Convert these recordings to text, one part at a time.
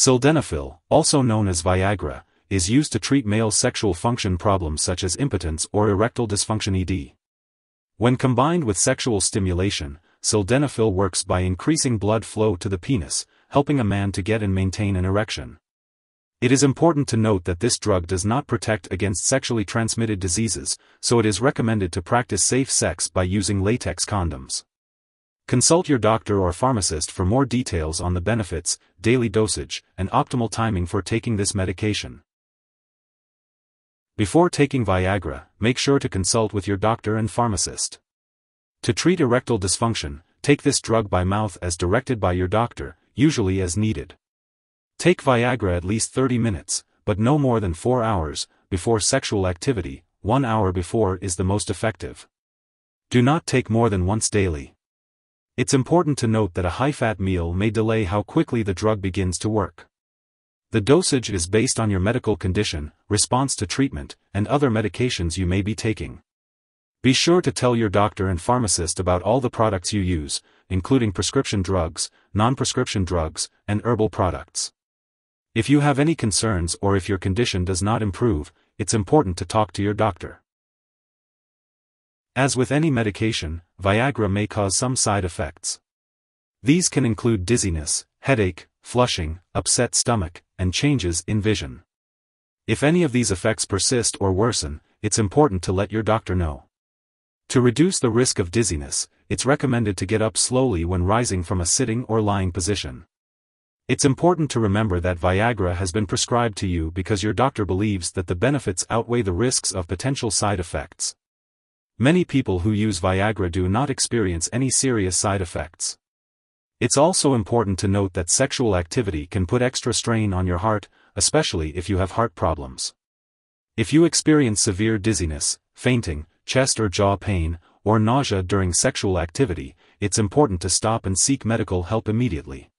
Sildenafil, also known as Viagra, is used to treat male sexual function problems such as impotence or erectile dysfunction-ED. When combined with sexual stimulation, sildenafil works by increasing blood flow to the penis, helping a man to get and maintain an erection. It is important to note that this drug does not protect against sexually transmitted diseases, so it is recommended to practice safe sex by using latex condoms. Consult your doctor or pharmacist for more details on the benefits, daily dosage, and optimal timing for taking this medication. Before taking Viagra, make sure to consult with your doctor and pharmacist. To treat erectile dysfunction, take this drug by mouth as directed by your doctor, usually as needed. Take Viagra at least 30 minutes, but no more than 4 hours, before sexual activity. 1 hour before is the most effective. Do not take more than once daily. It's important to note that a high-fat meal may delay how quickly the drug begins to work. The dosage is based on your medical condition, response to treatment, and other medications you may be taking. Be sure to tell your doctor and pharmacist about all the products you use, including prescription drugs, non-prescription drugs, and herbal products. If you have any concerns or if your condition does not improve, it's important to talk to your doctor. As with any medication, Viagra may cause some side effects. These can include dizziness, headache, flushing, upset stomach, and changes in vision. If any of these effects persist or worsen, it's important to let your doctor know. To reduce the risk of dizziness, it's recommended to get up slowly when rising from a sitting or lying position. It's important to remember that Viagra has been prescribed to you because your doctor believes that the benefits outweigh the risks of potential side effects. Many people who use Viagra do not experience any serious side effects. It's also important to note that sexual activity can put extra strain on your heart, especially if you have heart problems. If you experience severe dizziness, fainting, chest or jaw pain, or nausea during sexual activity, it's important to stop and seek medical help immediately.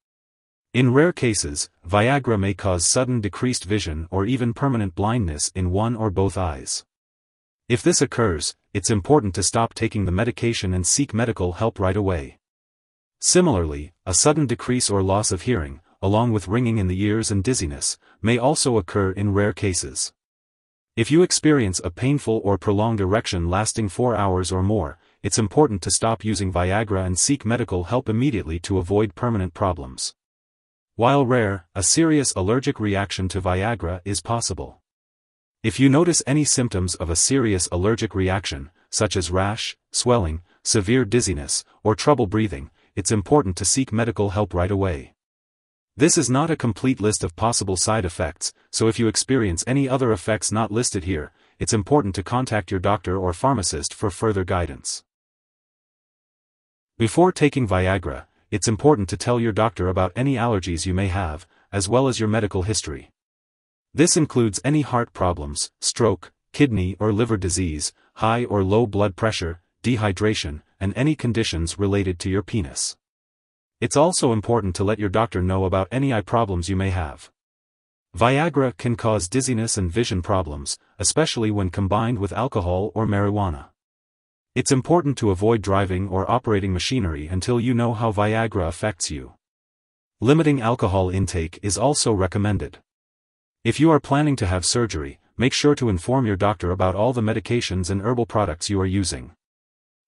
In rare cases, Viagra may cause sudden decreased vision or even permanent blindness in one or both eyes. If this occurs, it's important to stop taking the medication and seek medical help right away. Similarly, a sudden decrease or loss of hearing, along with ringing in the ears and dizziness, may also occur in rare cases. If you experience a painful or prolonged erection lasting 4 hours or more, it's important to stop using Viagra and seek medical help immediately to avoid permanent problems. While rare, a serious allergic reaction to Viagra is possible. If you notice any symptoms of a serious allergic reaction, such as rash, swelling, severe dizziness, or trouble breathing, it's important to seek medical help right away. This is not a complete list of possible side effects, so if you experience any other effects not listed here, it's important to contact your doctor or pharmacist for further guidance. Before taking Viagra, it's important to tell your doctor about any allergies you may have, as well as your medical history. This includes any heart problems, stroke, kidney or liver disease, high or low blood pressure, dehydration, and any conditions related to your penis. It's also important to let your doctor know about any eye problems you may have. Viagra can cause dizziness and vision problems, especially when combined with alcohol or marijuana. It's important to avoid driving or operating machinery until you know how Viagra affects you. Limiting alcohol intake is also recommended. If you are planning to have surgery, make sure to inform your doctor about all the medications and herbal products you are using.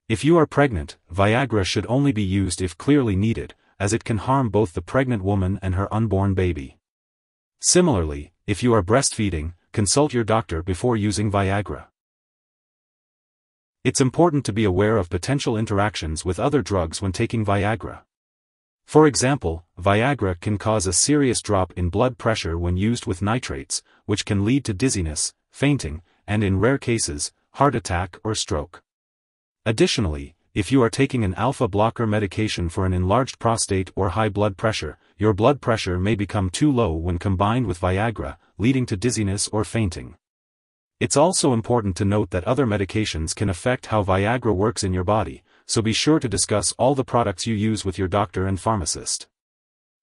If you are pregnant, Viagra should only be used if clearly needed, as it can harm both the pregnant woman and her unborn baby. Similarly, if you are breastfeeding, consult your doctor before using Viagra. It's important to be aware of potential interactions with other drugs when taking Viagra. For example, Viagra can cause a serious drop in blood pressure when used with nitrates, which can lead to dizziness, fainting, and in rare cases, heart attack or stroke. Additionally, if you are taking an alpha blocker medication for an enlarged prostate or high blood pressure, your blood pressure may become too low when combined with Viagra, leading to dizziness or fainting. It's also important to note that other medications can affect how Viagra works in your body, so be sure to discuss all the products you use with your doctor and pharmacist.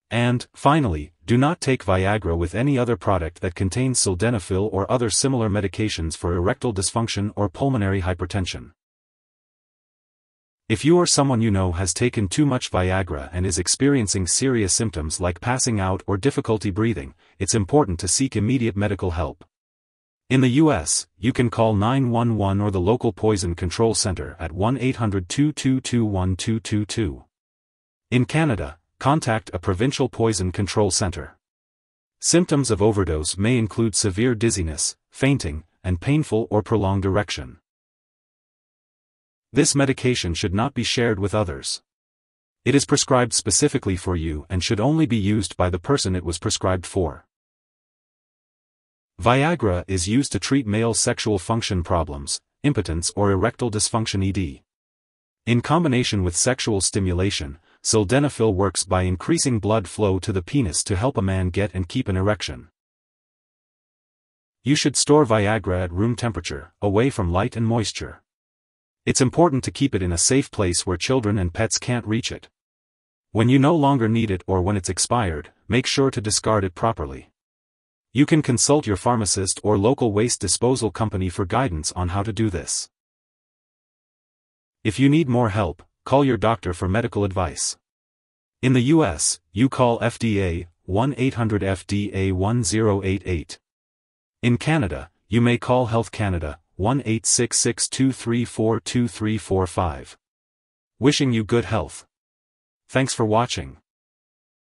And, finally, do not take Viagra with any other product that contains sildenafil or other similar medications for erectile dysfunction or pulmonary hypertension. If you or someone you know has taken too much Viagra and is experiencing serious symptoms like passing out or difficulty breathing, it's important to seek immediate medical help. In the U.S., you can call 911 or the local poison control center at 1-800-222-1222. In Canada, contact a provincial poison control center. Symptoms of overdose may include severe dizziness, fainting, and painful or prolonged erection. This medication should not be shared with others. It is prescribed specifically for you and should only be used by the person it was prescribed for. Viagra is used to treat male sexual function problems, impotence or erectile dysfunction-ED. In combination with sexual stimulation, Sildenafil works by increasing blood flow to the penis to help a man get and keep an erection. You should store Viagra at room temperature, away from light and moisture. It's important to keep it in a safe place where children and pets can't reach it. When you no longer need it or when it's expired, make sure to discard it properly. You can consult your pharmacist or local waste disposal company for guidance on how to do this. If you need more help, call your doctor for medical advice. In the U.S., you call FDA, 1-800-FDA-1088. In Canada, you may call Health Canada, 1-866-234-2345. Wishing you good health. Thanks for watching.